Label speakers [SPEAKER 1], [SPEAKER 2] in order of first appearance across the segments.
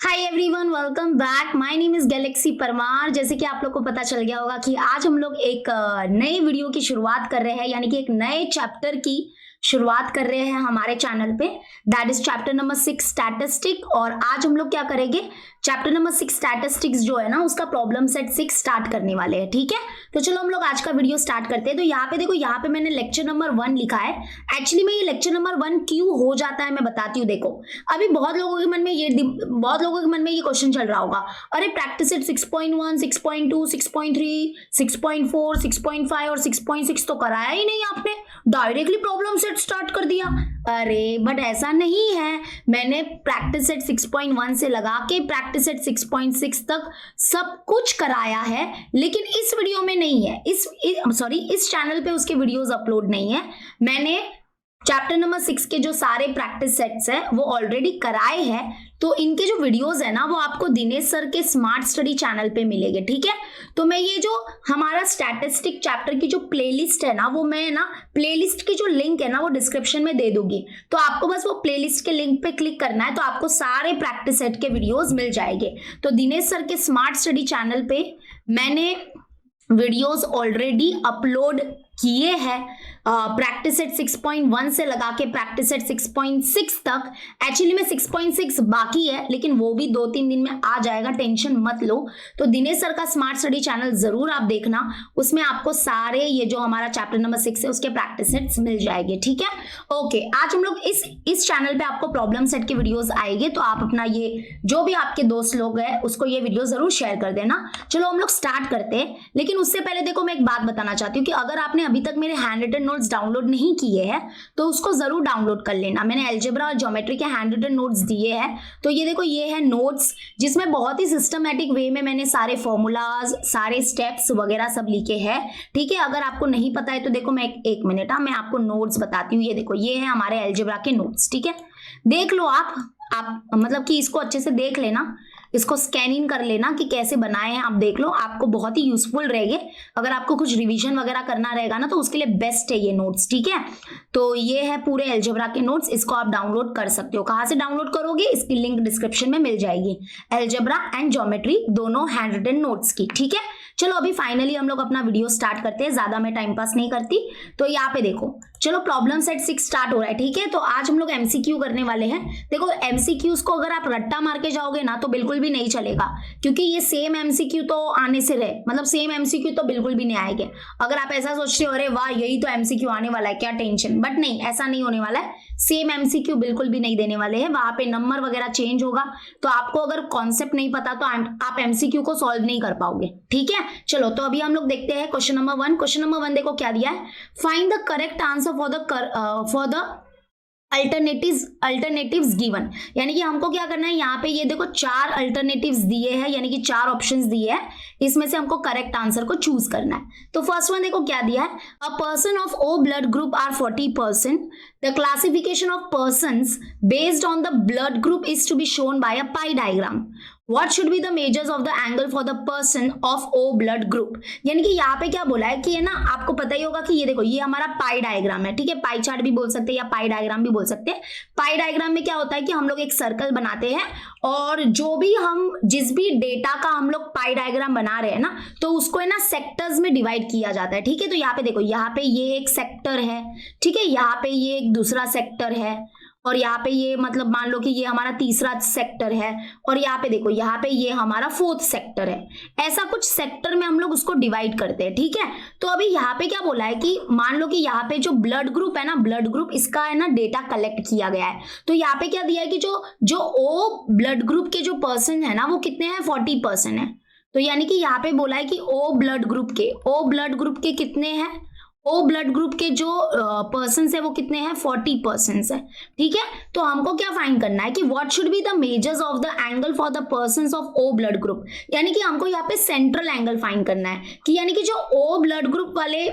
[SPEAKER 1] Hi everyone, welcome back. My name is Galaxy Parmar. जैसे कि आप लोग को पता चल गया होगा कि आज हम लोग एक नए वीडियो की शुरुआत कर रहे हैं, यानी कि एक नए चैप्टर की शुरुआत कर रहे हैं हमारे चैनल पे। That is chapter number 6 statistic. और आज हम लोग क्या करेंगे, चैप्टर नंबर 6 स्टैटिस्टिक्स जो है ना, उसका प्रॉब्लम सेट 6 स्टार्ट करने वाले हैं। ठीक है, तो चलो हम लोग आज का वीडियो स्टार्ट करते हैं। तो यहाँ पे देखो, यहाँ पे मैंने लेक्चर नंबर 1 लिखा है। एक्चुअली में ये लेक्चर नंबर 1 क्यों हो जाता है मैं बताती हूँ। देखो, अभी बहुत लोगों के मन में ये क्वेश्चन चल रहा होगा, अरे प्रैक्टिस सेट 6.1, 6.2, 6.3, 6.4, 6.5 और 6.6 तो कराया ही नहीं आपने, डायरेक्टली प्रॉब्लम सेट स्टार्ट कर दिया। अरे बट ऐसा नहीं है, मैंने प्रैक्टिस सेट 6.1 से लगा के प्रैक्टिस सेट 6.6 तक सब कुछ कराया है, लेकिन इस वीडियो में नहीं है। इस चैनल पे उसके वीडियोस अपलोड नहीं है। मैंने चैप्टर नंबर 6 के जो सारे प्रैक्टिस सेट्स हैं वो ऑलरेडी कराए हैं, तो इनके जो वीडियोस है ना वो आपको दिनेश सर के स्मार्ट स्टडी चैनल पे मिलेंगे। ठीक है, तो मैं ये जो हमारा स्टैटिस्टिक चैप्टर की जो प्लेलिस्ट है ना, वो मैं ना प्लेलिस्ट की जो लिंक है ना वो डिस्क्रिप्शन में दे दूंगी। तो आपको बस वो प्लेलिस्ट के लिंक पे क्लिक करना है, तो आपको सारे प्रैक्टिस सेट के वीडियोस मिल जाएंगे। तो दिनेश सर के स्मार्ट स्टडी चैनल पे मैंने वीडियोस ऑलरेडी अपलोड किए हैं, प्रैक्टिस सेट 6.1 से लगा के प्रैक्टिस सेट 6.6 तक। एक्चुअली में 6.6 बाकी है, लेकिन वो भी 2-3 दिन में आ जाएगा, टेंशन मत लो। तो दिनेश सर का स्मार्ट स्टडी चैनल जरूर आप देखना, उसमें आपको सारे ये जो हमारा चैप्टर नंबर 6 है उसके प्रैक्टिस सेट्स मिल जाएंगे। ठीक है, ओके। आज हम लोग इस चैनल पे आपको प्रॉब्लम सेट के वीडियोस आएंगे, तो आप अपना ये जो भी आपके दोस्त लोग हैं उसको ये वीडियो जरूर शेयर कर देना। चलो हम लोग स्टार्ट करते हैं, लेकिन उससे पहले देखो मैं एक बात बताना चाहती हूँ कि अगर आपने अभी तक मेरे हैंड रिटन नोट्स डाउनलोड नहीं किए हैं तो उसको जरूर डाउनलोड कर लेना। मैंने अलजेब्रा और ज्योमेट्री के हैंड रिटन नोट्स दिए हैं। तो ये देखो, ये है नोट्स, जिसमें बहुत ही सिस्टमैटिक वे में मैंने सारे फॉर्मूलाज, सारे स्टेप्स वगैरह सब लिखे हैं। ठीक है, अगर आपको नहीं पता है तो देखो मैं एक मिनट मैं आपको नोट्स बताती हूँ। ये देखो, ये है हमारे अलजेब्रा के नोट्स। ठीक है, देख लो आप मतलब कि इसको अच्छे से देख लेना, इसको स्कैन इन कर लेना कि कैसे बनाए हैं। आप देख लो, आपको बहुत ही यूजफुल रहेंगे। अगर आपको कुछ रिवीजन वगैरह करना रहेगा ना तो उसके लिए बेस्ट है ये नोट्स। ठीक है, तो ये है पूरे अलजेब्रा के नोट्स, इसको आप डाउनलोड कर सकते हो। कहाँ से डाउनलोड करोगे, इसकी लिंक डिस्क्रिप्शन में मिल जाएगी, अलजेब्रा एंड ज्योमेट्री दोनों हैंड रिटन नोट्स की। ठीक है, चलो अभी फाइनली हम लोग अपना वीडियो स्टार्ट करते हैं, ज्यादा मैं टाइम पास नहीं करती। तो यहाँ पे देखो, चलो प्रॉब्लम सेट 6 स्टार्ट हो रहा है। ठीक है, तो आज हम लोग एमसीक्यू करने वाले हैं। देखो, एमसीक्यूज को अगर आप रट्टा मार के जाओगे ना तो बिल्कुल भी नहीं चलेगा, क्योंकि ये सेम एमसीक्यू तो आने से रहे, मतलब सेम एमसीक्यू तो बिल्कुल भी नहीं आएंगे। अगर आप ऐसा सोचते हो अरे वाह यही तो एमसीक्यू आने वाला है, क्या टेंशन, बट नहीं, ऐसा नहीं होने वाला है। सेम एमसीक्यू बिल्कुल भी नहीं देने वाले हैं, वहां पे नंबर वगैरह चेंज होगा। तो आपको अगर कॉन्सेप्ट नहीं पता तो आप एमसीक्यू को सॉल्व नहीं कर पाओगे। ठीक है, चलो तो अभी हम लोग देखते हैं क्वेश्चन नंबर 1। क्वेश्चन नंबर 1 देखो क्या दिया है, find the correct answer for the alternatives given. यानी कि हमको क्या करना है, यहाँ पे ये देखो 4 अल्टरनेटिव्स दिए हैं, यानी कि 4 ऑप्शंस दिए हैं, इसमें से हमको करेक्ट आंसर को चूज करना है। तो फर्स्ट वन देखो क्या दिया है, a person of O blood group are 40%, the classification of persons based on the blood group is to be shown by a pie diagram. What should be the measures of the angle for the person of O blood group। यानी कि यहाँ पे क्या बोला है कि, है ना, आपको पता ही होगा कि ये देखो, ये हमारा पाई डायग्राम है। ठीक है, पाई चार्ट भी बोल सकते हैं या पाई डायग्राम भी बोल सकते हैं। पाई डायग्राम में क्या होता है कि हम लोग एक सर्कल बनाते हैं और जो भी जिस भी डेटा का हम लोग पाई डायग्राम बना रहे हैं ना, तो उसको है ना सेक्टर्स में डिवाइड किया जाता है। ठीक है, तो यहाँ पे देखो, यहाँ पे ये एक सेक्टर है, ठीक है, यहाँ पे ये एक दूसरा सेक्टर है, और यहाँ पे ये मतलब मान लो कि ये हमारा तीसरा सेक्टर है, और यहाँ पे देखो, यहाँ पे ये हमारा 4th सेक्टर है। ऐसा कुछ सेक्टर में हम लोग उसको डिवाइड करते हैं। ठीक है, तो अभी यहाँ पे क्या बोला है कि मान लो कि यहाँ पे जो ब्लड ग्रुप है ना, ब्लड ग्रुप, इसका है ना डेटा कलेक्ट किया गया है। तो यहाँ पे क्या दिया है कि जो ओ ब्लड ग्रुप के जो पर्सन है ना वो कितने हैं, 40% है। तो यानी कि यहाँ पे बोला है कि ओ ब्लड ग्रुप के कितने हैं, ओ ब्लड ग्रुप के जो पर्सन है वो कितने हैं, 40% है। ठीक है, तो हमको क्या फाइंड करना है कि what should be the measures of the angle for the persons of O blood group. यानी कि हमको यहाँ पे सेंट्रल एंगल फाइंड करना है कि यानी कि जो ओ ब्लड ग्रुप वाले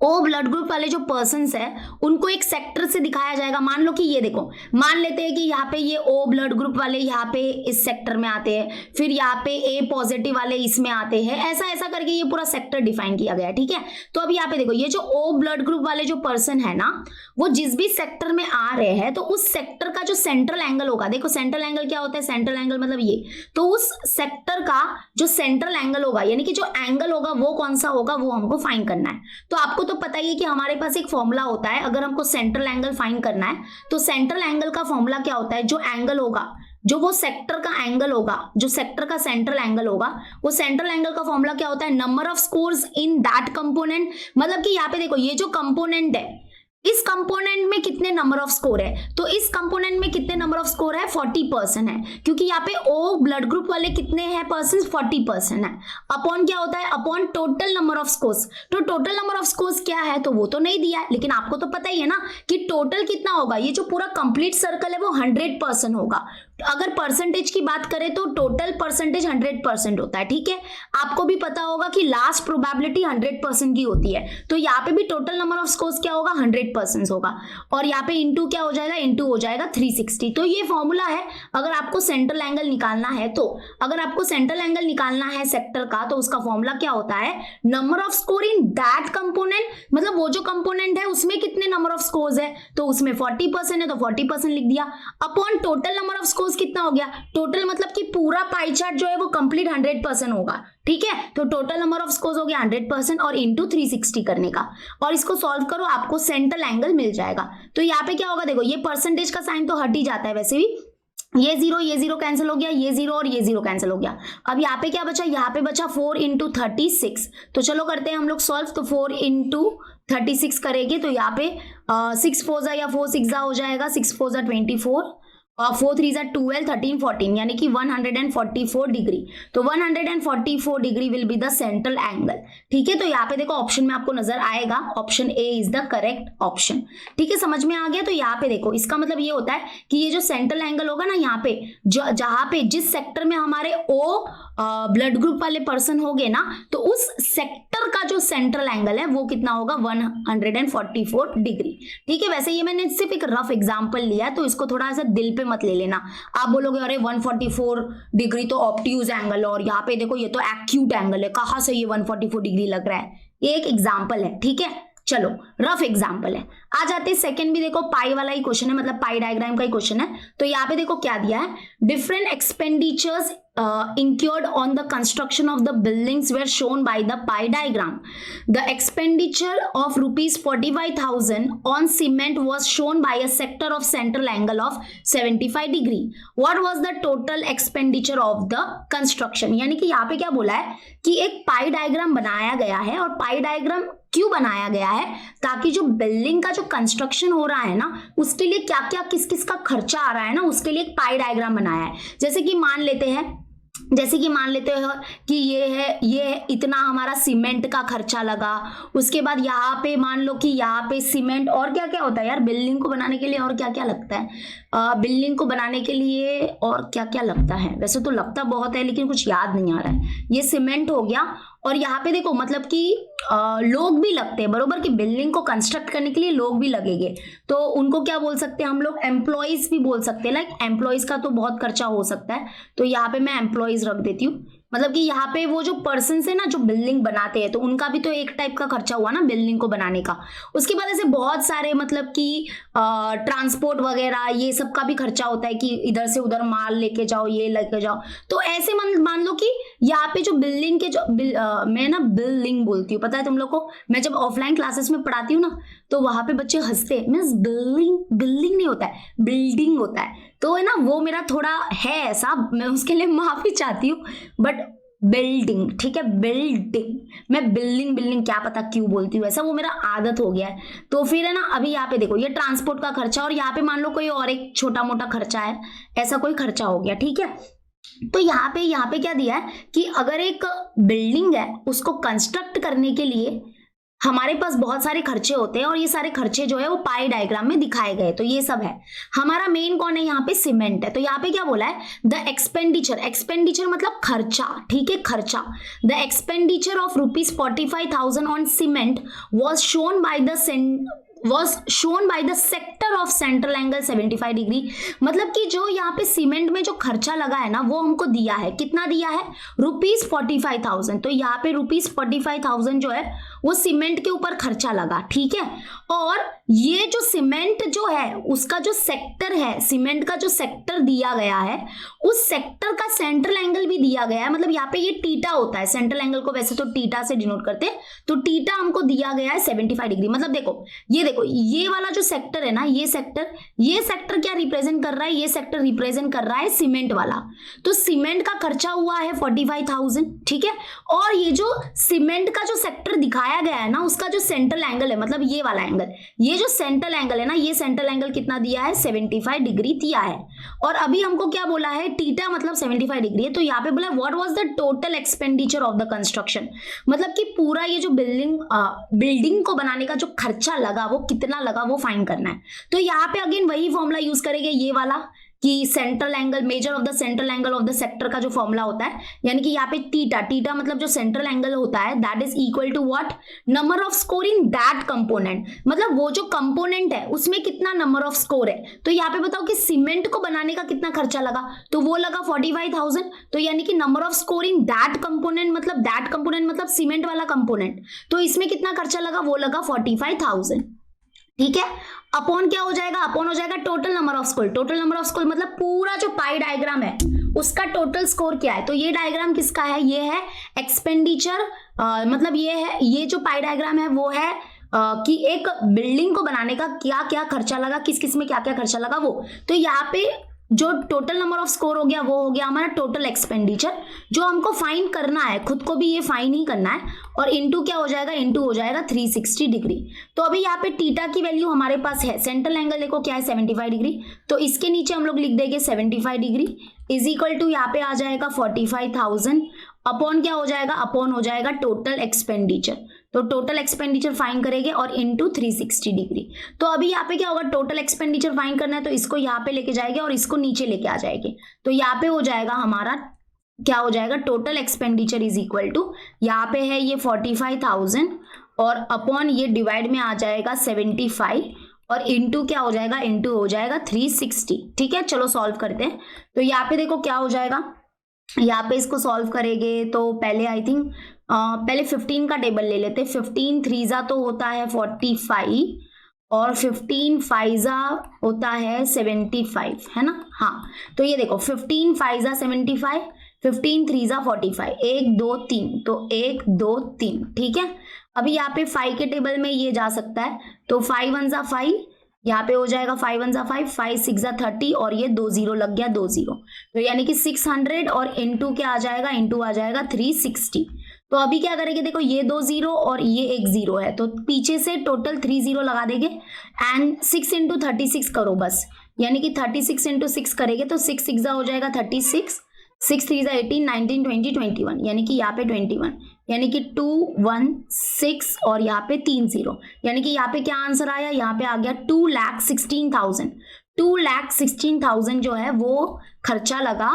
[SPEAKER 1] ओ ब्लड ग्रुप वाले जो पर्सन्स है उनको एक सेक्टर से दिखाया जाएगा। मान लो कि ये देखो, मान लेते हैं कि यहाँ पे ये ओ ब्लड ग्रुप वाले यहाँ पे इस सेक्टर में आते हैं, फिर यहाँ पे ए पॉजिटिव वाले इसमें आते हैं, ऐसा ऐसा करके ये पूरा सेक्टर डिफाइन किया गया है, ठीक है। तो अब यहाँ पे देखो, ये जो ओ ब्लड ग्रुप वाले जो पर्सन है ना, वो जिस भी सेक्टर में आ रहे हैं तो उस सेक्टर का जो सेंट्रल एंगल होगा, देखो सेंट्रल एंगल क्या होता है, सेंट्रल एंगल मतलब ये, तो उस सेक्टर का जो सेंट्रल एंगल होगा यानी कि जो एंगल होगा वो कौन सा होगा वो हमको फाइंड करना है। तो आपको तो पता ही है कि हमारे पास एक फॉर्मूला होता है, अगर हमको सेंट्रल एंगल फाइंड करना है तो सेंट्रल एंगल का फॉर्मूला क्या होता है, जो एंगल होगा, जो वो सेक्टर का एंगल होगा, जो सेक्टर का सेंट्रल एंगल होगा, वो सेंट्रल एंगल का फॉर्मूला क्या होता है, number of scores in that component. मतलब कि यहाँ पे देखो, ये जो कंपोनेंट है, इस कंपोनेंट में कितने नंबर ऑफ स्कोर है, तो इस कंपोनेंट में कितने नंबर ऑफ स्कोर है, 40% है, क्योंकि यहाँ पे ओ ब्लड ग्रुप वाले कितने हैं पर्सन, 40% है। अपॉन क्या होता है, upon total number of scores. तो टोटल नंबर ऑफ स्कोर्स क्या है, तो वो तो नहीं दिया है, लेकिन आपको तो पता ही है ना कि टोटल कितना होगा, ये जो पूरा कंप्लीट सर्कल है वो 100% होगा। अगर परसेंटेज की बात करें तो टोटल परसेंटेज 100% होता है, ठीक है। आपको भी पता होगा कि लास्ट प्रोबेबिलिटी 100% की होती है, तो यहाँ पे भी टोटल नंबर ऑफ स्कोर्स क्या होगा, 100% होगा, और यहाँ पे इंटू क्या हो जाएगा, इंटू हो जाएगा 360। तो ये फॉर्मूला है अगर आपको सेंट्रल एंगल निकालना है, तो अगर आपको सेंट्रल एंगल निकालना है सेक्टर का, तो उसका फॉर्मूला क्या होता है, number of score in that component, मतलब वो जो कंपोनेंट है उसमें कितने नंबर ऑफ स्कोर्स है, तो उसमें 40% है तो 40% लिख दिया, upon total number of scores कितना हो गया, टोटल मतलब कि पूरा पाई चार्ट जो है वो कंप्लीट 100% होगा, ठीक है। तो टोटल नंबर ऑफ स्कोर्स हो गया 100% और इंटू 360 करने का, और इसको सॉल्व करो, आपको सेंट्रल एंगल मिल जाएगा। तो यहाँ पे क्या होगा, देखो ये परसेंटेज का साइन तो हट ही जाता है वैसे भी, ये जीरो कैंसिल हो गया, ये जीरो और ये जीरो कैंसिल हो गया। अब यहाँ पे क्या बचा, यहाँ पे बचा 4 इंटू 36। तो चलो करते हैं हम लोग सॉल्व। तो 4 इंटू 36 करेंगे तो यहाँ पे 6 4 या 4 6 हो जाएगा, 6 4 24 और 4 3 12 13 14 यानी कि 144 डिग्री। तो 144 degree will be the central angle, ठीक है। तो यहाँ पे देखो ऑप्शन में आपको नजर आएगा, option A is the correct option, ठीक है। समझ में आ गया। तो यहाँ पे देखो इसका मतलब ये होता है कि ये जो सेंट्रल एंगल होगा ना, यहाँ पे जहाँ पे जिस सेक्टर में हमारे ओ ब्लड ग्रुप वाले पर्सन होंगे ना, तो उस सेक्टर का जो सेंट्रल एंगल है वो कितना होगा, 144 डिग्री, ठीक है। वैसे ये मैंने सिर्फ एक रफ एग्जांपल लिया है, तो इसको थोड़ा सा दिल पे मत ले लेना। आप बोलोगे अरे 144 डिग्री तो ऑब्ट्यूज एंगल, और यहाँ पे देखो ये तो एक्यूट एंगल है, कहाँ से ये 144 डिग्री लग रहा है। ये एक एग्जाम्पल है, ठीक है। चलो रफ एग्जाम्पल है। आ जाते हैं सेकंड भी, देखो पाई वाला ही क्वेश्चन है, मतलब पाई डायग्राम का ही क्वेश्चन है। तो यहाँ पे देखो क्या दिया है, different expenditures incurred on the construction of the buildings were shown by the pie diagram. The expenditure of rupees 45,000 on cement was shown by a sector of central angle of 75 degree. What was the total expenditure of the construction? यानी कि यहाँ पे क्या बोला है कि एक पाई diagram बनाया गया है, और पाई डायग्राम क्यों बनाया गया है, ताकि जो बिल्डिंग का जो कंस्ट्रक्शन हो रहा है ना, उसके लिए क्या क्या किस किस का खर्चा आ रहा है ना, उसके लिए एक पाई डायग्राम बनाया है। जैसे कि मान लेते हैं कि ये है इतना हमारा सीमेंट का खर्चा लगा, उसके बाद यहाँ पे मान लो कि यहाँ पे सीमेंट, और क्या क्या होता है यार बिल्डिंग को बनाने के लिए, और क्या क्या लगता है बिल्डिंग को बनाने के लिए, और क्या क्या लगता है, वैसे तो लगता बहुत है लेकिन कुछ याद नहीं आ रहा है। ये सीमेंट हो गया, और यहाँ पे देखो मतलब कि लोग भी लगते हैं, बरोबर, कि बिल्डिंग को कंस्ट्रक्ट करने के लिए लोग भी लगेंगे, तो उनको क्या बोल सकते हैं हम लोग, एम्प्लॉइज भी बोल सकते हैं। लाइक एम्प्लॉइज का तो बहुत खर्चा हो सकता है, तो यहाँ पे मैं एम्प्लॉइज रख देती हूँ। मतलब कि यहाँ पे वो जो पर्सन है ना जो बिल्डिंग बनाते हैं, तो उनका भी तो एक टाइप का खर्चा हुआ ना बिल्डिंग को बनाने का। उसके बाद ऐसे बहुत सारे मतलब कि ट्रांसपोर्ट वगैरह ये सब का भी खर्चा होता है, कि इधर से उधर माल लेके जाओ, ये लेके जाओ। तो ऐसे मान लो कि यहाँ पे जो बिल्डिंग के जो मैं ना बिल्डिंग बोलती हूँ, पता है तुम लोग को, मैं जब ऑफलाइन क्लासेस में पढ़ाती हूँ ना, तो वहां पे बच्चे हंसते हैं, मीन्स बिल्डिंग नहीं होता है, बिल्डिंग होता है। तो है ना, वो मेरा थोड़ा है ऐसा, मैं उसके लिए माफी चाहती हूँ, बट बिल्डिंग, ठीक है, बिल्डिंग। मैं बिल्डिंग क्या पता क्यों बोलती हूँ ऐसा, वो मेरा आदत हो गया है। तो फिर है ना, अभी यहाँ पे देखो ये ट्रांसपोर्ट का खर्चा, और यहाँ पे मान लो कोई और एक छोटा मोटा खर्चा है, ऐसा कोई खर्चा हो गया, ठीक है। तो यहाँ पे क्या दिया है कि अगर एक बिल्डिंग है उसको कंस्ट्रक्ट करने के लिए हमारे पास बहुत सारे खर्चे होते हैं और ये सारे खर्चे जो है वो पाई डायग्राम में दिखाए गए। तो ये सब है। हमारा मेन कौन है यहाँ पे? सीमेंट है। तो यहाँ पे क्या बोला है? द एक्सपेंडिचर, एक्सपेंडिचर मतलब खर्चा, ठीक है, खर्चा। The expenditure of ₹45,000 on cement was shown by the sector of central angle 75 degree. मतलब कि जो यहाँ पे सीमेंट में जो खर्चा लगा है ना वो हमको दिया है। कितना दिया है? ₹45,000। तो यहाँ पे ₹45,000 जो है वो सीमेंट के ऊपर खर्चा लगा, ठीक है। और ये जो सीमेंट जो है उसका जो सेक्टर है, सीमेंट का जो सेक्टर दिया गया है उस सेक्टर का सेंट्रल एंगल भी दिया गया है। मतलब यहाँ पे ये टीटा होता है, सेंट्रल एंगल को वैसे तो टीटा से डिनोट करते हैं, तो टीटा हमको दिया गया है 75 डिग्री। मतलब देखो ये वाला जो सेक्टर है ना, ये सेक्टर क्या रिप्रेजेंट कर रहा है? ये सेक्टर रिप्रेजेंट कर रहा है सीमेंट वाला। तो सीमेंट का खर्चा हुआ है 45,000, ठीक है। और ये जो सीमेंट का जो सेक्टर दिखाया गया है ना उसका जो सेंट्रल एंगल है, मतलब ये वाला एंगल, ये जो सेंट्रल एंगल है ना, ये सेंट्रल एंगल कितना दिया है? 75 डिग्री दिया है। और अभी हमको क्या बोला है? टीटा मतलब 75 डिग्री है। तो यहाँ पे बोला what was the total expenditure of the construction, मतलब कि पूरा ये जो बिल्डिंग को बनाने का जो खर्चा लगा वो कितना लगा वो फाइंड करना है। तो यहाँ पे अगेन वही फॉर्मूला यूज करेंगे, ये वाला कि central angle, measure of the central angle of the sector का जो फॉर्मूला होता है, यानी कि यहाँ पे टीटा मतलब जो सेंट्रल एंगल होता है that is equal to what? Number of score in that component. मतलब वो जो कंपोनेंट है उसमें कितना नंबर ऑफ स्कोर है। तो यहाँ पे बताओ कि सीमेंट को बनाने का कितना खर्चा लगा, तो वो लगा 45,000। तो यानी कि number of score in that component मतलब सीमेंट वाला कंपोनेंट, तो इसमें कितना खर्चा लगा? वो लगा 45,000, ठीक है। अपॉन क्या हो जाएगा? अपॉन हो जाएगा total number of score. Total number of score मतलब पूरा जो पाई डायग्राम है उसका टोटल स्कोर क्या है। तो ये डायग्राम किसका है? ये है एक्सपेंडिचर, मतलब ये जो पाई डायग्राम है वो है कि एक बिल्डिंग को बनाने का क्या क्या खर्चा लगा, किस किस में क्या क्या खर्चा लगा वो। तो यहाँ पे जो टोटल नंबर ऑफ स्कोर हो गया वो हो गया हमारा टोटल एक्सपेंडिचर, जो हमको फाइन करना है, खुद को भी ये फाइन ही करना है। और इनटू क्या हो जाएगा? इनटू हो जाएगा 360 डिग्री। तो अभी यहाँ पे टीटा की वैल्यू हमारे पास है, सेंट्रल एंगल देखो क्या है 75 डिग्री, तो इसके नीचे हम लोग लिख देंगे 75 डिग्री इज इक्वल टू यहाँ पे आ जाएगा 45,000 अपॉन क्या हो जाएगा? अपॉन हो जाएगा टोटल एक्सपेंडिचर। तो टोटल एक्सपेंडिचर फाइन करेंगे और इनटू 360 डिग्री। तो अभी यहाँ पे क्या होगा? टोटल एक्सपेंडिचर फाइन करना है तो इसको यहाँ पे लेके जाएंगे और इसको नीचे लेके आ जाएंगे। तो यहाँ पे हो जाएगा हमारा क्या हो जाएगा? Total expenditure is equal to, यहाँ पे है ये 45,000 और अपॉन ये डिवाइड में आ जाएगा 75 और इनटू क्या हो जाएगा? इनटू हो जाएगा 360, ठीक है। चलो सॉल्व करते हैं। तो यहाँ पे देखो क्या हो जाएगा, यहाँ पे इसको सॉल्व करेंगे तो पहले आई थिंक पहले 15 का टेबल ले लेते। 15 3 तो होता है 45 और 15 5 होता है 75, है ना। हाँ, तो ये देखो 15 5 75, 15 3 45, 1 2 3, तो 1 2 3, ठीक है। अभी यहाँ पे 5 के टेबल में ये जा सकता है, तो 5 1 5, यहाँ पे हो जाएगा 5 1 5, 5 6 30 और ये 2 0 लग गया, 2 0, तो यानी कि 600 और इनटू क्या आ जाएगा? इनटू आ जाएगा 360। तो अभी क्या करेंगे? देखो ये 2 0 और ये 1 0 है, तो पीछे से टोटल 3 0 लगा देंगे एंड 6 इंटू 36 करो बस, यानी कि 36 इंटू 6 करेंगे तो 6 6 हो जाएगा 36, 6 3 18 19 20 21, यानी कि यहाँ पे 21, यानी कि 2 1 6 और यहाँ पे 3 0, यानी कि यहाँ पे क्या आंसर आया? यहाँ पे आ गया 2,16,000। 2,16,000 जो है वो खर्चा लगा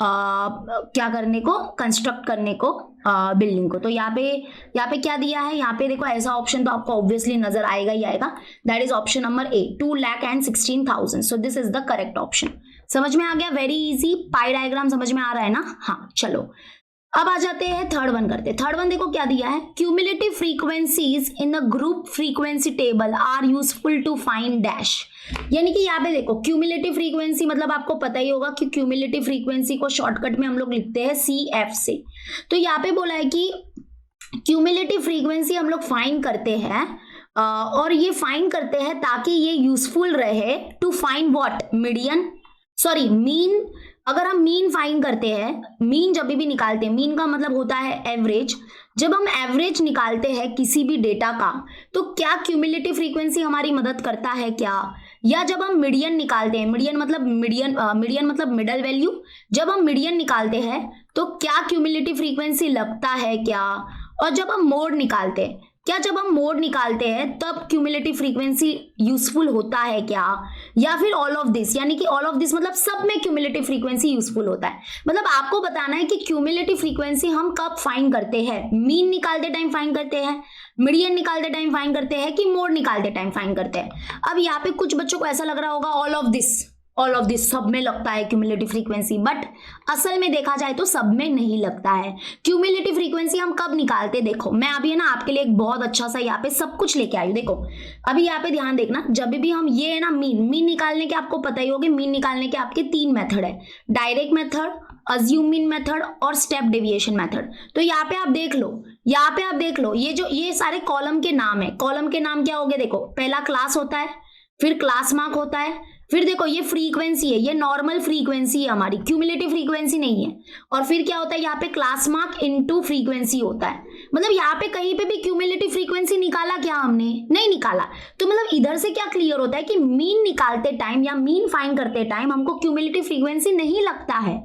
[SPEAKER 1] क्या करने को? कंस्ट्रक्ट करने को बिल्डिंग को। तो यहाँ पे क्या दिया है? यहाँ पे देखो ऐसा ऑप्शन तो आपको ऑब्वियसली नजर आएगा ही आएगा, that is option number A, 2,16,000। So this is the correct option. समझ में आ गया? Very easy. पाई डायग्राम समझ में आ रहा है ना? हाँ, चलो अब आ जाते हैं थर्ड वन करते। थर्ड वन देखो क्या दिया है, cumulative frequencies in the group frequency table are useful to find dash. यानी कि यहाँ पे देखो क्यूमुलेटिव फ्रीक्वेंसी मतलब आपको पता ही होगा कि क्यूमुलेटिव फ्रीक्वेंसी को शॉर्टकट में हम लोग लिखते हैं CF से। तो यहाँ पे बोला है कि क्यूमुलेटिव फ्रीक्वेंसी हम लोग फाइंड करते हैं और ये फाइंड करते हैं ताकि ये यूजफुल रहे टू फाइंड व्हाट? मीन। अगर हम मीन फाइंड करते हैं, मीन जब भी निकालते हैं, मीन का मतलब होता है एवरेज। जब हम एवरेज निकालते हैं किसी भी डेटा का तो क्या क्यूमुलेटिव फ्रीक्वेंसी हमारी मदद करता है क्या? या जब हम मीडियन निकालते हैं, मीडियन मतलब मिडल वैल्यू, जब हम मीडियन निकालते हैं तो क्या क्यूमुलेटिव फ्रीक्वेंसी लगता है क्या? और जब हम मोड निकालते हैं क्या जब हम मोड निकालते हैं तब क्यूमुलेटिव फ्रीक्वेंसी यूजफुल होता है क्या, या फिर ऑल ऑफ दिस, यानी कि ऑल ऑफ दिस मतलब सब में क्यूमुलेटिव फ्रीक्वेंसी यूजफुल होता है। मतलब आपको बताना है कि क्यूमुलेटिव फ्रीक्वेंसी हम कब फाइंड करते हैं, मीन निकालते टाइम फाइंड करते हैं, मीडियन निकालते टाइम फाइंड करते हैं, कि मोड निकालते टाइम फाइंड करते हैं। अब यहाँ पे कुछ बच्चों को ऐसा लग रहा होगा ऑल ऑफ दिस सब में लगता है क्यूमुलेटिव फ्रीक्वेंसी, बट असल में देखा जाए तो सब में नहीं लगता है। क्यूमुलेटिव फ्रीक्वेंसी हम कब निकालते, देखो मैं अभी है ना आपके लिए एक बहुत अच्छा सा यहाँ पे सब कुछ लेके आई हूँ। देखो अभी यहाँ पे ध्यान देखना, जब भी हम ये है ना मीन निकालने के, आपको पता ही होगा मीन निकालने के आपके 3 मेथड है, direct method, assume mean method और स्टेप डेविएशन मेथड। तो यहाँ पे आप देख लो, ये सारे कॉलम के नाम है। कॉलम के नाम क्या हो गए, देखो पहला क्लास होता है, फिर क्लास मार्क होता है, फिर देखो ये फ्रीक्वेंसी है, ये नॉर्मल फ्रीक्वेंसी है हमारी, क्यूमुलेटिव फ्रीक्वेंसी नहीं है। और फिर क्या होता है यहाँ पे क्लास मार्क इनटू फ्रीक्वेंसी होता है। मतलब यहाँ पे कहीं पे भी क्यूमुलेटिव फ्रीक्वेंसी निकाला क्या हमने, नहीं निकाला। तो मतलब इधर से क्या क्लियर होता है कि मीन निकालते टाइम या मीन फाइंड करते टाइम हमको क्यूमुलेटिव फ्रीक्वेंसी नहीं लगता है,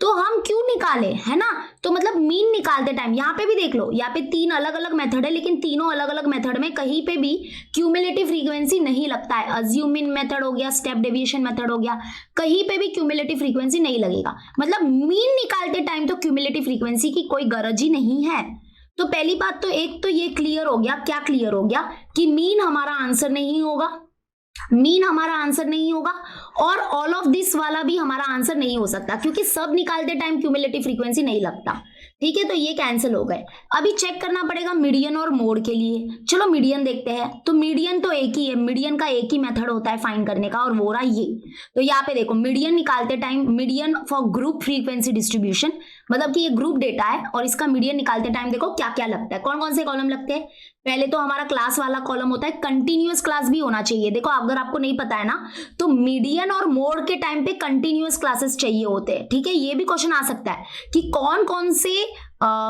[SPEAKER 1] तो हम क्यों निकाले, है ना। तो मतलब मीन निकालते टाइम यहाँ पे भी देख लो, यहाँ पे 3 अलग अलग मेथड है, लेकिन तीनों अलग अलग मेथड में कहीं पे भी क्यूमुलेटिव फ्रीक्वेंसी नहीं लगता है। अज्यूम मीन मेथड हो गया, स्टेप डेविएशन मेथड हो गया, कहीं पे भी क्यूमुलेटिव फ्रीक्वेंसी नहीं लगेगा। मतलब मीन निकालते टाइम तो क्यूमुलेटिव फ्रीक्वेंसी की कोई गरज ही नहीं है। तो पहली बात तो एक तो ये क्लियर हो गया, क्या क्लियर हो गया कि मीन हमारा आंसर नहीं होगा, और ऑल ऑफ दिस वाला भी हमारा आंसर नहीं हो सकता, क्योंकि सब निकालते टाइम क्यूमुलेटिव फ्रीक्वेंसी नहीं लगता। ठीक है, तो ये कैंसिल हो गए। अभी चेक करना पड़ेगा मीडियन और मोड के लिए। चलो मीडियन देखते हैं। तो मीडियन तो एक ही है, मीडियन का एक ही मेथड होता है फाइंड करने का, और वो रहा ये। तो यहाँ पे देखो मीडियन निकालते time, median for group frequency distribution, मतलब कि ये ग्रुप डेटा है और इसका मीडियन निकालते टाइम देखो क्या क्या लगता है, कौन कौन से कॉलम लगते हैं। पहले तो हमारा क्लास वाला कॉलम होता है, कंटिन्यूअस क्लास भी होना चाहिए। देखो अगर आपको नहीं पता है ना, तो मीडियन और मोड के टाइम पे कंटिन्यूअस क्लासेस चाहिए होते हैं। ठीक है, ये भी क्वेश्चन आ सकता है कि कौन कौन से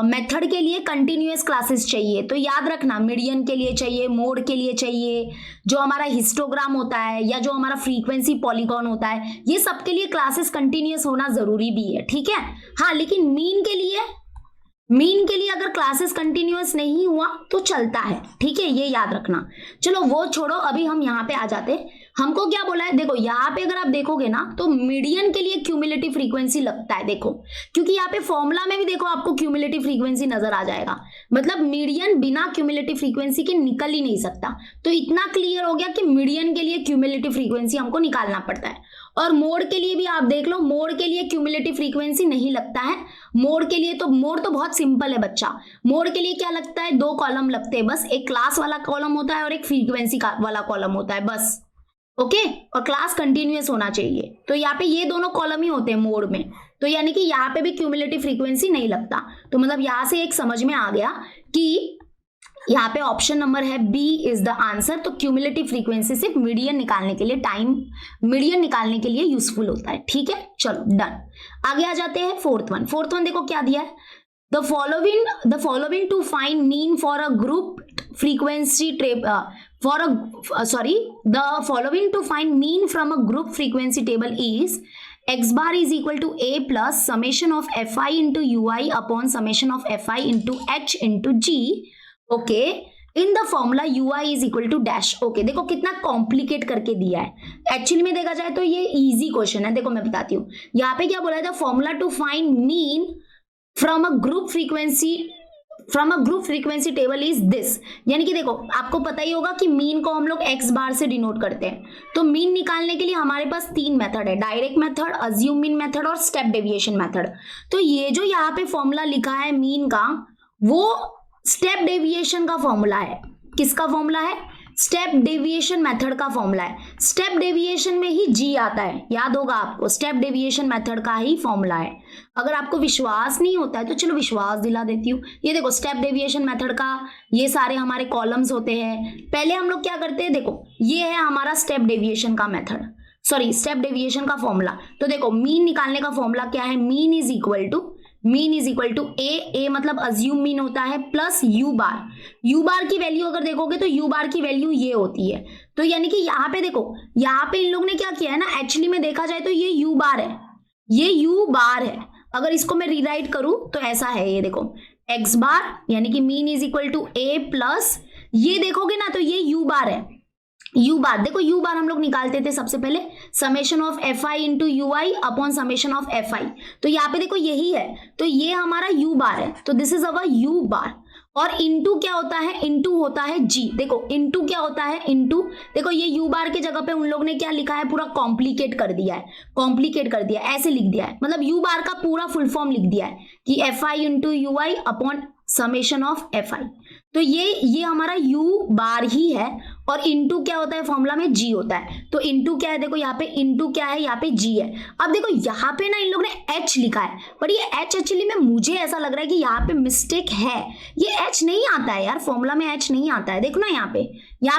[SPEAKER 1] मेथड के लिए कंटिन्यूअस क्लासेस चाहिए। तो याद रखना, मीडियन के लिए चाहिए, मोड के लिए चाहिए, जो हमारा हिस्टोग्राम होता है या जो हमारा फ्रीक्वेंसी पॉलीगॉन होता है, ये सब के लिए क्लासेस कंटिन्यूअस होना जरूरी भी है। ठीक है, हाँ, लेकिन मीन के लिए अगर क्लासेस कंटिन्यूअस नहीं हुआ तो चलता है। ठीक है, ये याद रखना। चलो वो छोड़ो, अभी हम यहाँ पे आ जाते हैं। हमको क्या बोला है, देखो यहाँ पे अगर आप देखोगे ना, तो मीडियन के लिए क्यूमुलेटिव फ्रीक्वेंसी लगता है। देखो क्योंकि यहाँ पे फॉर्मूला में भी देखो आपको क्यूमुलेटिव फ्रीक्वेंसी नजर आ जाएगा। मतलब मीडियन बिना क्यूमुलेटिव फ्रीक्वेंसी के निकल ही नहीं सकता। तो इतना क्लियर हो गया कि मीडियन के लिए क्यूमुलेटिव फ्रीक्वेंसी हमको निकालना पड़ता है। और मोड के लिए भी आप देख लो, मोड के लिए क्यूमुलेटिव फ्रीक्वेंसी नहीं लगता है। मोड के लिए तो मोड तो बहुत सिंपल है बच्चा। मोड के लिए क्या लगता है, 2 कॉलम लगते हैं बस, एक क्लास वाला कॉलम होता है और एक फ्रीक्वेंसी वाला कॉलम होता है बस। ओके, और क्लास कंटिन्यूअस होना चाहिए। तो यहाँ पे ये दोनों कॉलम ही होते हैं मोड में, तो यानी कि यहाँ पे भी क्यूमुलेटिव फ्रीक्वेंसी नहीं लगता। तो मतलब यहाँ से एक समझ में आ गया कि यहाँ पे ऑप्शन नंबर है बी इज द आंसर। तो क्यूमुलेटिव फ्रीक्वेंसी सिर्फ मीडियन निकालने के लिए यूजफुल होता है। ठीक है, चलो डन। आगे आ जाते हैं फोर्थ वन देखो क्या दिया है, the following to find mean for a group frequency the following to find mean from a group frequency table is x bar is equal to a plus summation of fi into ui upon summation of fi into h into g. okay, in the formula ui is equal to dash. Okay, देखो कितना complicate करके दिया है। Actually में देखा जाए तो ये इजी क्वेश्चन है। देखो मैं बताती हूँ, यहाँ पे क्या बोला है, the formula to find mean from a group frequency table is this. यानी कि देखो आपको पता ही होगा कि मीन को हम लोग एक्स बार से डिनोट करते हैं। तो मीन निकालने के लिए हमारे पास 3 मेथड है, direct method, assume mean method और स्टेप डेविएशन मेथड। तो ये जो यहाँ पे फॉर्मूला लिखा है मीन का, वो स्टेप डेविएशन का फॉर्मूला है। किसका फॉर्मूला है, स्टेप डेविएशन मेथड का फॉर्मूला है। स्टेप डेविएशन में ही जी आता है, याद होगा आपको, स्टेप डेविएशन मेथड का ही फॉर्मूला है। अगर आपको विश्वास नहीं होता है तो चलो विश्वास दिला देती हूँ। ये देखो स्टेप डेविएशन मेथड का ये सारे हमारे कॉलम्स होते हैं। पहले हम लोग क्या करते हैं, देखो ये है हमारा स्टेप डेविएशन का मेथड, स्टेप डेविएशन का फॉर्मूला। तो देखो मीन निकालने का फॉर्मूला क्या है, मीन इज इक्वल टू ए मतलब अज्यूम मीन होता है, प्लस यू बार की वैल्यू अगर देखोगे तो यू बार की वैल्यू ये होती है। तो यानी कि यहाँ पे देखो, यहाँ पे इन लोग ने क्या किया है ना, एक्चुअली में देखा जाए तो ये यू बार है। अगर इसको मैं रीराइट करूं तो ऐसा है, ये देखो एक्स बार यानी कि mean is equal to A plus ये देखोगे ना तो ये यू बार है, यू बार देखो, यू बार हम लोग निकालते थे सबसे पहले summation of F I into you I upon summation of F I, तो यहाँ पे देखो यही है, तो ये हमारा यू बार है, तो दिस इज अवर यू बार। और इंटू क्या होता है, इंटू होता है जी, देखो इंटू क्या होता है, इंटू देखो ये यू बार की जगह पे उन लोग ने क्या लिखा है, पूरा कॉम्प्लिकेट कर दिया है, कॉम्प्लिकेट कर दिया, ऐसे लिख दिया है, मतलब यू बार का पूरा फुल फॉर्म लिख दिया है कि F I into you I upon summation of F I, तो ये हमारा यू बार ही है। और इंटू क्या होता है फॉर्मूला में, जी होता है, तो इंटू क्या है, देखो यहाँ पे इंटू क्या है, यहाँ पे जी है। अब देखो यहाँ पे ना इन लोग ने एच लिखा है, पर ये एच एक्चुअली में मुझे ऐसा लग रहा है कि यहाँ पे मिस्टेक है, ये एच नहीं आता है यार, फॉर्मूला में एच नहीं आता है, देखो ना यहाँ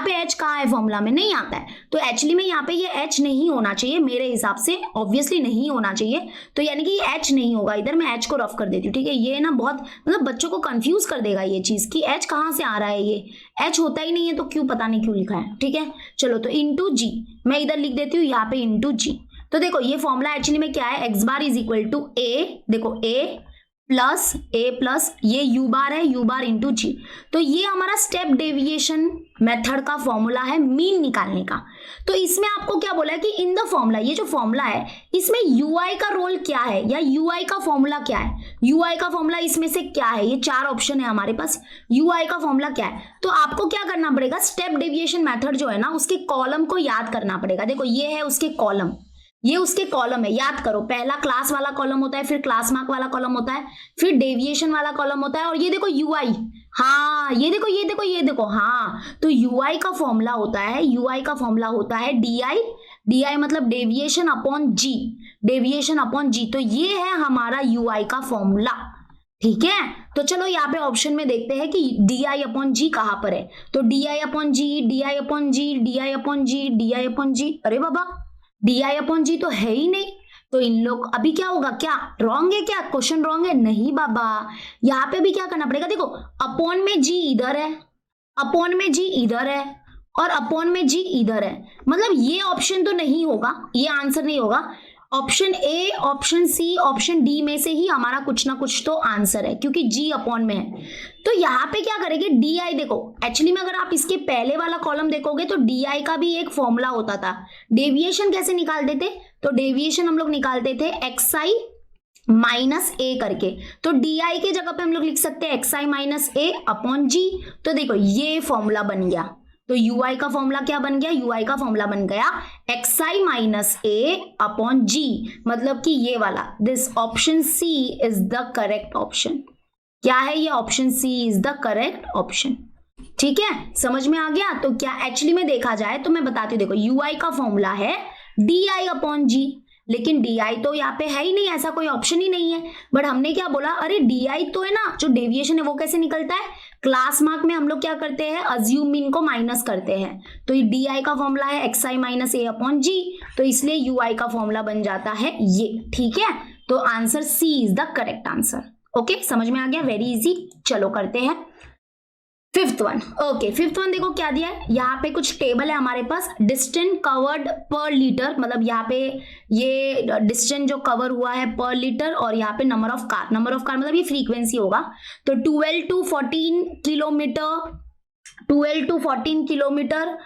[SPEAKER 1] पे एच कहाँ है, फॉर्मूला में नहीं आता है, तो एक्चुअली में यहाँ पे ये एच नहीं होना चाहिए मेरे हिसाब से, ऑब्वियसली नहीं होना चाहिए, तो यानी कि एच नहीं होगा इधर, मैं एच को रफ कर देती हूँ, ठीक है। ये ना बहुत मतलब बच्चों को कंफ्यूज कर देगा ये चीज कि एच कहाँ से आ रहा है, ये एच होता ही नहीं है तो क्यों, पता नहीं क्यों लिखा है, ठीक है। चलो तो इंटू जी मैं इधर लिख देती हूँ, यहाँ पे इंटू जी, तो देखो ये फॉर्मूला एक्चुअली में क्या है, X bar is equal to A, देखो ए प्लस ये यू बार है, यू बार इंटू जी, तो ये हमारा स्टेप डेविएशन मेथड का फॉर्मूला है मीन निकालने का। तो इसमें आपको क्या बोला है कि इन द फॉर्मूला, ये जो फॉर्मूला है इसमें ui का रोल क्या है या ui का फॉर्मूला क्या है, ui का फॉर्मूला इसमें से क्या है, ये 4 ऑप्शन है हमारे पास, ui का फॉर्मूला क्या है, तो आपको क्या करना पड़ेगा, स्टेप डेविएशन मेथड जो है ना उसके कॉलम को याद करना पड़ेगा। देखो ये है उसके कॉलम, ये उसके कॉलम है, याद करो, पहला क्लास वाला कॉलम होता है, फिर क्लास मार्क वाला कॉलम होता है, फिर डेविएशन वाला कॉलम होता है, और ये देखो यूआई, हाँ ये देखो हाँ, तो यूआई का फॉर्मूला होता है, यूआई का फॉर्मूला होता है डी आई मतलब डेविएशन अपॉन जी, डेविएशन अपॉन जी, तो ये है हमारा यूआई का फॉर्मूला, ठीक है। तो चलो यहाँ पे ऑप्शन में देखते हैं कि डी आई अपॉन जी कहाँ पर है, तो D I upon G, D I upon G, D I upon G, D I upon G, अरे बाबा डी आई अपॉन जी तो है ही नहीं, तो इन लोग अभी क्या होगा, क्या रॉन्ग है, क्या क्वेश्चन रॉन्ग है, नहीं बाबा, यहाँ पे भी क्या करना पड़ेगा, देखो अपॉन में जी इधर है, अपॉन में जी इधर है, और अपॉन में जी इधर है, मतलब ये ऑप्शन तो नहीं होगा, ये आंसर नहीं होगा, option A, option C, option D में से ही हमारा कुछ ना कुछ तो आंसर है, क्योंकि जी अपॉन में है। तो यहाँ पे क्या करेंगे, डी आई, देखो एक्चुअली में अगर आप इसके पहले वाला कॉलम देखोगे तो डी आई का भी एक फॉर्मूला होता था, डेविएशन कैसे निकालते थे, तो डेविएशन हम लोग निकालते थे एक्स आई माइनस ए करके, तो डी आई के जगह पे हम लोग लिख सकते हैं x I minus A upon जी, तो देखो ये फॉर्मूला बन गया, तो ui का फॉर्मूला क्या बन गया, ui का फॉर्मूला बन गया xi minus A upon G, मतलब कि ये वाला, this option C is the correct option, क्या है ये, option C is the correct option, ठीक है, समझ में आ गया। तो क्या एक्चुअली में देखा जाए तो मैं बताती हूँ, देखो ui का फॉर्मूला है डी आई अपॉन जी, लेकिन डी आई तो यहाँ पे है ही नहीं, ऐसा कोई ऑप्शन ही नहीं है, बट हमने क्या बोला, अरे डी आई तो है ना, जो डेविएशन है वो कैसे निकलता है, क्लास मार्क में हम लोग क्या करते हैं, अज्यूम मीन को माइनस करते हैं, तो ये डी आई का फॉर्मूला है x I minus A upon जी, तो इसलिए यू आई का फॉर्मूला बन जाता है ये, ठीक है। तो answer C is the correct answer, okay, समझ में आ गया, वेरी इजी। चलो करते हैं fifth one, okay fifth one देखो क्या दिया है, यहाँ पे कुछ टेबल है हमारे पास, डिस्टेंस कवर्ड पर लीटर, मतलब यहाँ पे ये डिस्टेंस जो कवर हुआ है पर लीटर, और यहाँ पे नंबर ऑफ कार मतलब ये फ्रीक्वेंसी होगा, तो 12 to 14 किलोमीटर, 12 to 14 किलोमीटर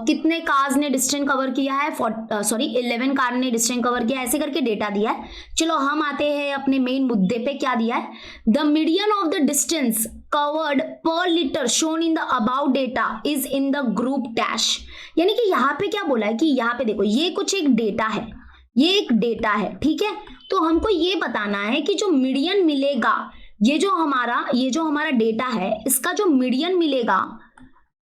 [SPEAKER 1] कितने कार्स ने डिस्टेंस कवर किया है, 11 कार ने डिस्टेंस कवर किया, ऐसे करके डेटा दिया है। चलो हम आते हैं अपने मेन मुद्दे पे, क्या दिया है, the median of the distance covered per litre shown in the about data is in the group dash, यानी कि यहाँ पे क्या बोला है कि यहाँ पे देखो ये कुछ एक डेटा है, ये एक डेटा है, ठीक है, तो हमको ये बताना है कि जो मीडियन मिलेगा, ये जो हमारा डेटा है, इसका जो मीडियन मिलेगा,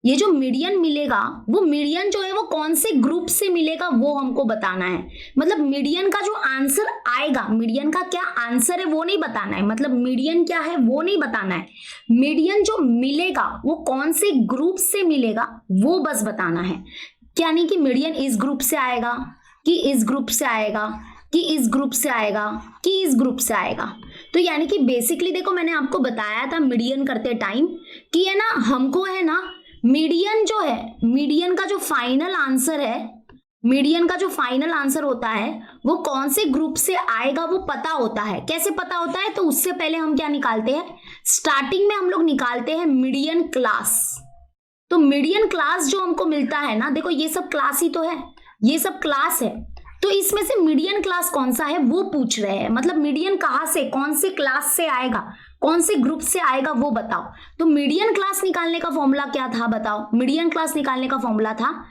[SPEAKER 1] ये जो मीडियन मिलेगा, वो मीडियन जो है वो कौन से ग्रुप से मिलेगा वो हमको बताना है, मतलब मीडियन का जो आंसर आएगा, मीडियन का क्या आंसर है वो नहीं बताना है, मतलब मीडियन क्या है वो नहीं बताना है, मीडियन जो मिलेगा वो कौन से ग्रुप से मिलेगा वो बस बताना है, यानी कि मीडियन इस ग्रुप से आएगा कि इस ग्रुप से आएगा कि इस ग्रुप से आएगा कि इस ग्रुप से आएगा, तो यानी कि बेसिकली देखो मैंने आपको बताया था मीडियन करते टाइम कि है ना, हमको है ना मीडियन जो है, मीडियन का जो फाइनल आंसर है, मीडियन का जो फाइनल आंसर होता है वो कौन से ग्रुप से आएगा वो पता होता है। कैसे पता होता है, तो उससे पहले हम क्या निकालते हैं, स्टार्टिंग में हम लोग निकालते हैं मीडियन क्लास, तो मीडियन क्लास जो हमको मिलता है ना, देखो ये सब क्लास ही तो है, ये सब क्लास है, तो इसमें से मीडियन क्लास कौन सा है वो पूछ रहे हैं। मतलब मीडियन कहाँ से, कौन से क्लास से आएगा, कौन से ग्रुप से आएगा वो बताओ। तो मीडियन क्लास निकालने का फॉर्मूला क्या था बताओ। मीडियन क्लास निकालने का फॉर्मूला था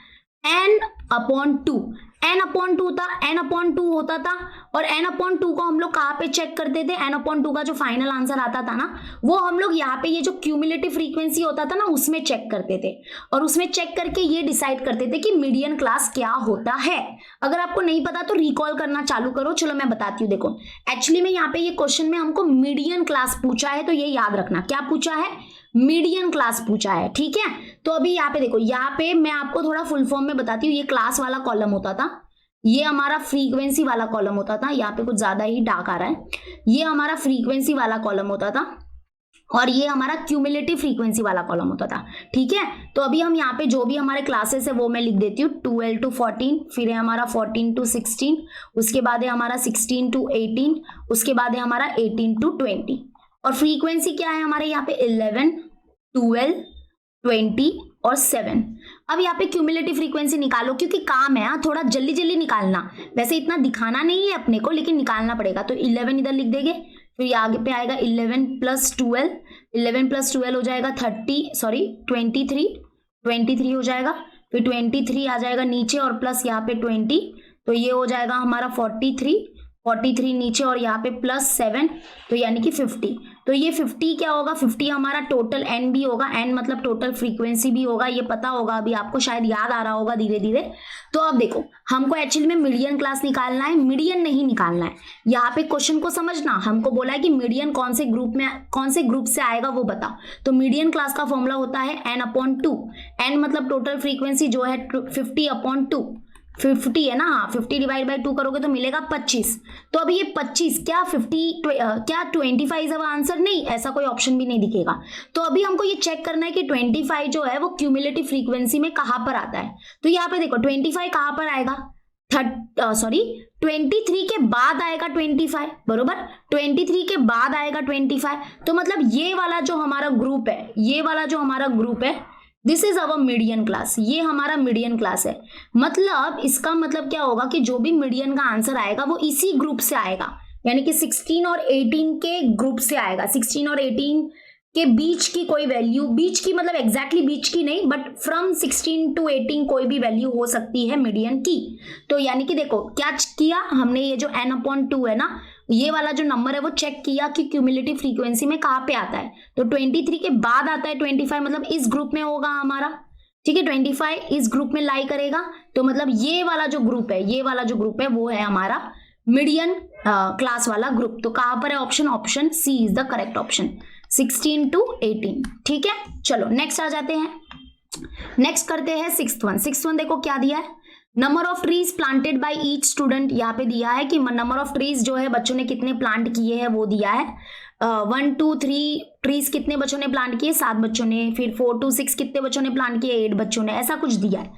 [SPEAKER 1] n/2। n/2 था, n/2 होता था, और n/2 को हम लोग कहाँ पे चेक करते थे, n/2 का जो फाइनल आंसर आता था ना, वो हम लोग यहाँ पे ये जो क्यूमुलेटिव फ्रीक्वेंसी होता था ना उसमें चेक करते थे, और उसमें चेक करके ये डिसाइड करते थे कि मीडियन क्लास क्या होता है। अगर आपको नहीं पता तो रिकॉल करना चालू करो। चलो मैं बताती हूँ। देखो एक्चुअली में यहाँ पे ये क्वेश्चन में हमको मीडियन क्लास पूछा है, तो ये याद रखना क्या पूछा है, मीडियन क्लास पूछा है, ठीक है। तो अभी यहाँ पे देखो, यहाँ पे मैं आपको थोड़ा फुल फॉर्म में बताती हूँ। ये क्लास वाला कॉलम होता था, ये हमारा फ्रीक्वेंसी वाला कॉलम होता था, यहाँ पे कुछ ज्यादा ही डार्क आ रहा है, ये हमारा फ्रीक्वेंसी वाला कॉलम होता था, और ये हमारा क्यूमुलेटिव फ्रीक्वेंसी वाला कॉलम होता था, ठीक है। तो अभी हम यहाँ पे जो भी हमारे क्लासेस है वो मैं लिख देती हूँ। 12 to 14, फिर है हमारा 14 to 16, उसके बाद है हमारा 16 to 18, उसके बाद है हमारा 18 to 20, और फ्रीक्वेंसी क्या है हमारे यहाँ पे 11, 12, 20 और 7। अब यहाँ पे क्यूमुलेटिव फ्रीक्वेंसी निकालो, क्योंकि काम है थोड़ा जल्दी जल्दी निकालना, वैसे इतना दिखाना नहीं है अपने को, लेकिन निकालना पड़ेगा। तो 11 इधर लिख देंगे, फिर आगे पे आएगा 11 + 12, 11 + 12 हो जाएगा 23 हो जाएगा, फिर 23 आ जाएगा नीचे, और प्लस यहाँ पे 20, तो ये हो जाएगा हमारा 43 नीचे, और यहाँ पे +7, तो यानी कि 50। तो ये 50 क्या होगा, 50 हमारा टोटल n भी होगा, n मतलब टोटल फ्रीक्वेंसी भी होगा, ये पता होगा, अभी आपको शायद याद आ रहा होगा धीरे धीरे। तो अब देखो हमको एक्चुअली में मीडियन क्लास निकालना है, मीडियन नहीं निकालना है। यहाँ पे क्वेश्चन को समझना, हमको बोला है कि मीडियन कौन से ग्रुप से आएगा वो बताओ। तो मीडियन क्लास का फॉर्मूला होता है n/2। n मतलब टोटल फ्रीक्वेंसी जो है 50/2, 50 है ना, हाँ 50 / 2 करोगे तो मिलेगा 25। तो अभी ये 25 क्या 25 इज अब आंसर, नहीं, ऐसा कोई ऑप्शन भी नहीं दिखेगा। तो अभी हमको ये चेक करना है कि 25 जो है वो क्यूमुलेटिव फ्रीक्वेंसी में कहाँ पर आता है। तो यहाँ पे देखो 25 कहाँ पर आएगा, 23 के बाद आएगा 25, बरोबर, 23 के बाद आएगा 25। तो मतलब ये वाला जो हमारा ग्रुप है, ये वाला जो हमारा ग्रुप है, this is our median class, ये हमारा मीडियन क्लास है। मतलब इसका मतलब क्या होगा कि जो भी मीडियन का आंसर आएगा वो इसी ग्रुप से आएगा, यानी कि 16 और 18 के ग्रुप से आएगा। 16 और 18 के बीच की कोई वैल्यू, बीच की मतलब एग्जैक्टली बीच की नहीं, बट फ्रॉम 16 to 18 कोई भी वैल्यू हो सकती है मीडियन की। तो यानी कि देखो क्या किया हमने, ये जो n/2 है ना, ये वाला जो नंबर है वो चेक किया कि क्यूमुलेटिव फ्रीक्वेंसी में कहाँ पे आता है। तो 23 के बाद आता है 25, मतलब इस ग्रुप में होगा हमारा, ठीक है। 25 इस ग्रुप में लाई करेगा, तो मतलब ये वाला जो ग्रुप है, ये वाला जो ग्रुप है वो है हमारा मीडियन क्लास वाला ग्रुप। तो कहाँ पर है option C is the correct option, 16 to 18, ठीक है। चलो नेक्स्ट आ जाते हैं, नेक्स्ट करते हैं 6th वन। देखो क्या दिया है, number of trees planted by each student. यहाँ पे दिया है कि नंबर ऑफ ट्रीज जो है बच्चों ने कितने प्लांट किए हैं वो दिया है। 1 2 3 ट्रीज कितने बच्चों ने प्लांट किए, 7 बच्चों ने। फिर 4 to 6 कितने बच्चों ने प्लांट किए, 8 बच्चों ने, ऐसा कुछ दिया है।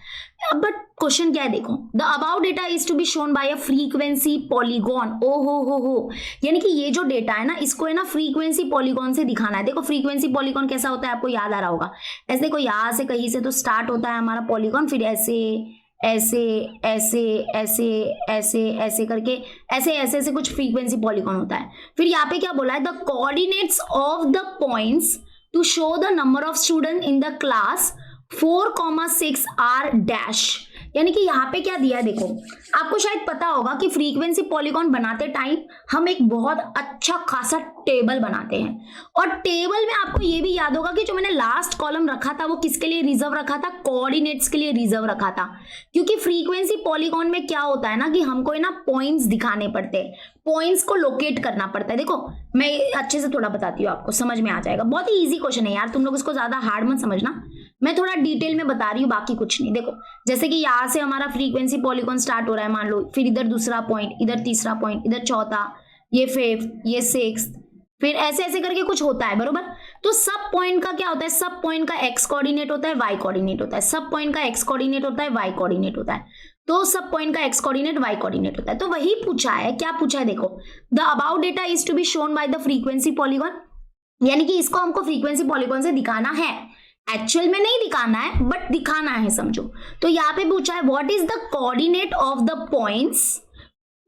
[SPEAKER 1] बट क्वेश्चन क्या है देखो, the above data is to be shown by a frequency polygon. ओ हो, यानी कि ये जो डेटा है ना, इसको है ना फ्रीक्वेंसी पॉलीगॉन से दिखाना है। देखो फ्रीक्वेंसी पॉलीगॉन कैसा होता है आपको याद आ रहा होगा, ऐसे देखो यहाँ से कहीं से तो स्टार्ट होता है हमारा पॉलीगॉन, फिर ऐसे ऐसे ऐसे ऐसे ऐसे ऐसे करके ऐसे कुछ फ्रीक्वेंसी पॉलीगॉन होता है। फिर यहाँ पे क्या बोला है, the coordinates of the points to show the number of student in the class 4,6 are dash. यानी कि यहाँ पे क्या दिया है देखो, आपको शायद पता होगा कि फ्रीक्वेंसी पॉलीगॉन बनाते टाइम हम एक बहुत अच्छा खासा टेबल बनाते हैं, और टेबल में आपको ये भी याद होगा कि जो मैंने लास्ट कॉलम रखा था वो किसके लिए रिजर्व रखा था, कोऑर्डिनेट्स के लिए रिजर्व रखा था। क्योंकि फ्रीक्वेंसी पॉलीगॉन में क्या होता है ना कि हमको ना पॉइंट्स दिखाने पड़ते हैं, पॉइंट्स को लोकेट करना पड़ता है। देखो मैं अच्छे से थोड़ा बताती हूँ, आपको समझ में आ जाएगा। बहुत ही ईजी क्वेश्चन है यार, तुम लोग इसको ज्यादा हार्ड मत समझना, मैं थोड़ा डिटेल में बता रही हूँ, बाकी कुछ नहीं। देखो जैसे कि यहाँ से हमारा फ्रीक्वेंसी पॉलीगॉन स्टार्ट हो रहा है मान लो, फिर इधर दूसरा पॉइंट, इधर तीसरा पॉइंट, इधर चौथा, ये 5th, ये 6th, फिर ऐसे ऐसे करके कुछ होता है, बरोबर। तो सब पॉइंट का क्या होता है, सब पॉइंट का x कोऑर्डिनेट होता है, y कोऑर्डिनेट होता है, सब पॉइंट का x कोऑर्डिनेट होता है, y कोऑर्डिनेट होता है। तो सब पॉइंट का x कोऑर्डिनेट y कोऑर्डिनेट होता है। तो वही पूछा है, क्या पूछा है देखो, the about data is to be shown by the frequency polygon, यानी कि इसको हमको फ्रीक्वेंसी पॉलीगॉन से दिखाना है। एक्चुअल में नहीं दिखाना है बट दिखाना है समझो। तो यहाँ पे पूछा है what is the coordinate of the points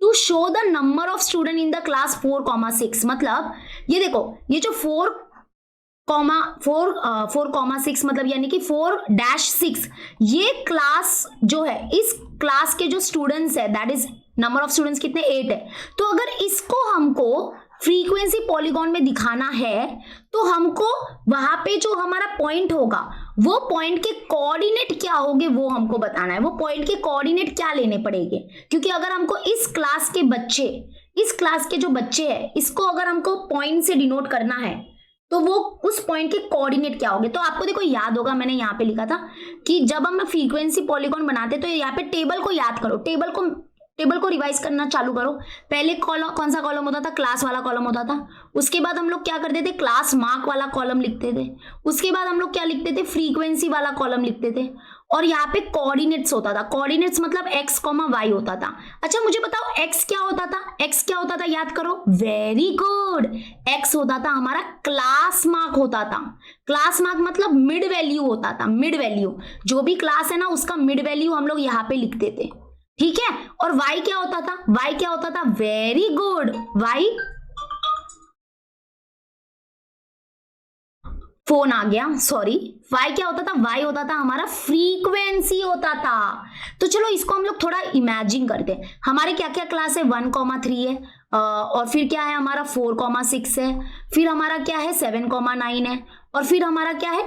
[SPEAKER 1] to show the number of student in the class 4,6। मतलब ये देखो, ये जो 4,6 मतलब यानी कि 4-6 ये क्लास जो है, इस क्लास के जो स्टूडेंट्स है that is number of students कितने 8 है। तो अगर इसको हमको फ्रीक्वेंसी पॉलीगॉन में दिखाना है तो हमको वहां पे जो हमारा पॉइंट होगा वो पॉइंट के कोऑर्डिनेट क्या होंगे वो हमको बताना है। वो पॉइंट के कोऑर्डिनेट क्या लेने पड़ेंगे, क्योंकि अगर हमको इस क्लास के जो बच्चे हैं इसको अगर हमको पॉइंट से डिनोट करना है तो वो उस पॉइंट के कोऑर्डिनेट क्या होंगे। तो आपको देखो याद होगा मैंने यहाँ पे लिखा था कि जब हम फ्रीक्वेंसी पॉलीगॉन बनाते तो यहाँ पे टेबल को याद करो, टेबल को रिवाइज करना चालू करो। पहले कॉलम कौन सा कॉलम होता था, क्लास वाला कॉलम होता था। उसके बाद हम लोग क्या करते थे, क्लास मार्क वाला कॉलम लिखते थे। उसके बाद हम लोग क्या लिखते थे, फ्रीक्वेंसी वाला कॉलम लिखते थे। और यहाँ पे कोऑर्डिनेट्स होता था, कोऑर्डिनेट्स मतलब x, y होता था। अच्छा मुझे बताओ x क्या होता था, x क्या होता था, याद करो, वेरी गुड, x होता था हमारा क्लास मार्क होता था। क्लास मार्क मतलब मिड वैल्यू होता था, मिड वैल्यू, जो भी क्लास है ना उसका मिड वैल्यू हम लोग यहाँ पे लिखते थे, ठीक है। और y क्या होता था, y क्या होता था, वेरी गुड, y फोन आ गया, सॉरी, y क्या होता था, y होता था हमारा फ्रीक्वेंसी होता था। तो चलो इसको हम लोग थोड़ा इमेजिन करते हैं। हमारे क्या क्या क्लास है, 1,3 है, और फिर क्या है हमारा 4,6 है, फिर हमारा क्या है 7,9 है, और फिर हमारा क्या है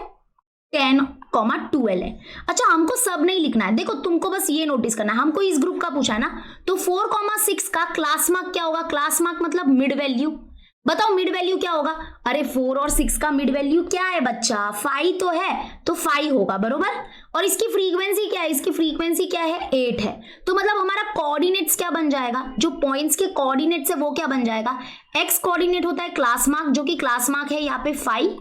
[SPEAKER 1] 10,12 है। अच्छा हमको सब नहीं लिखना है, देखो तुमको बस ये नोटिस करना है, हमको इस ग्रुप का पूछा है ना। तो 4,6 का क्लास मार्क क्या होगा, क्लास मार्क मतलब मिड वैल्यू। बताओ मिड वैल्यू क्या होगा, अरे 4 और 6 का मिड वैल्यू क्या है बच्चा, 5 तो है, तो 5 होगा बरोबर। और इसकी फ्रीक्वेंसी क्या है, इसकी फ्रीक्वेंसी क्या है 8 है। तो मतलब हमारा कोऑर्डिनेट्स क्या बन जाएगा, जो पॉइंट्स के कोऑर्डिनेट्स है वो क्या बन जाएगा, एक्स कोऑर्डिनेट होता है क्लास मार्क, जो कि क्लास मार्क है यहाँ पे 5,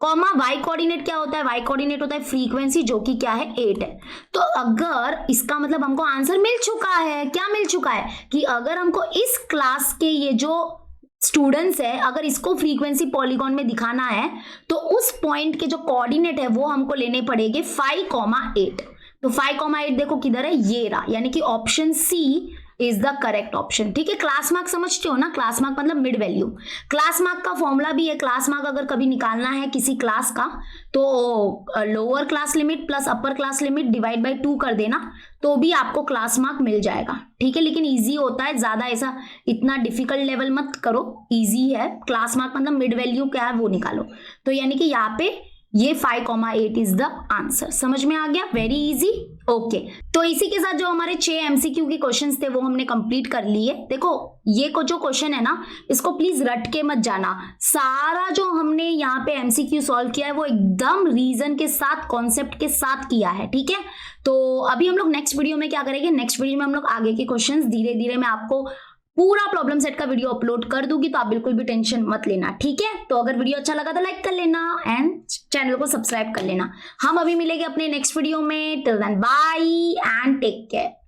[SPEAKER 1] कॉमा वाई कोऑर्डिनेट क्या होता है, वाई कोऑर्डिनेट होता है फ्रीक्वेंसी, जो कि क्या है 8 है। तो अगर इसका मतलब हमको आंसर मिल चुका है, क्या मिल चुका है कि अगर हमको इस क्लास के ये जो स्टूडेंट्स है अगर इसको फ्रीक्वेंसी पॉलीगॉन में दिखाना है तो उस पॉइंट के जो कोऑर्डिनेट है वो हमको लेने पड़ेंगे 5,8। तो 5,8 देखो किधर है, ये रहा, यानी कि option C is the correct option, ठीक है। क्लास मार्क समझते हो ना, क्लास मार्क मतलब मिड वैल्यू। क्लास मार्क का फॉर्मूला भी है, क्लास मार्क अगर कभी निकालना है किसी क्लास का तो lower class limit plus upper class limit divide by 2 कर देना तो भी आपको क्लास मार्क मिल जाएगा, ठीक है। लेकिन इजी होता है, ज्यादा ऐसा इतना डिफिकल्ट लेवल मत करो, इजी है। क्लास मार्क मतलब मिड वैल्यू क्या है वो निकालो। तो यानी कि यहाँ पे ये 5,8 इज द आंसर, समझ में आ गया, वेरी इजी, ओके। तो इसी के साथ जो हमारे 6 एमसीक्यू के क्वेश्चंस थे वो हमने कंप्लीट कर लिए। देखो ये को जो क्वेश्चन है ना इसको प्लीज रट के मत जाना, सारा जो हमने यहाँ पे एमसीक्यू सॉल्व किया है वो एकदम रीजन के साथ, कॉन्सेप्ट के साथ किया है, ठीक है। तो अभी हम लोग नेक्स्ट वीडियो में क्या करेंगे, नेक्स्ट वीडियो में हम लोग आगे के क्वेश्चंस धीरे धीरे मैं आपको पूरा प्रॉब्लम सेट का वीडियो अपलोड कर दूंगी, तो आप बिल्कुल भी टेंशन मत लेना, ठीक है। तो अगर वीडियो अच्छा लगा तो लाइक कर लेना एंड चैनल को सब्सक्राइब कर लेना। हम अभी मिलेंगे अपने नेक्स्ट वीडियो में, till then bye and take care.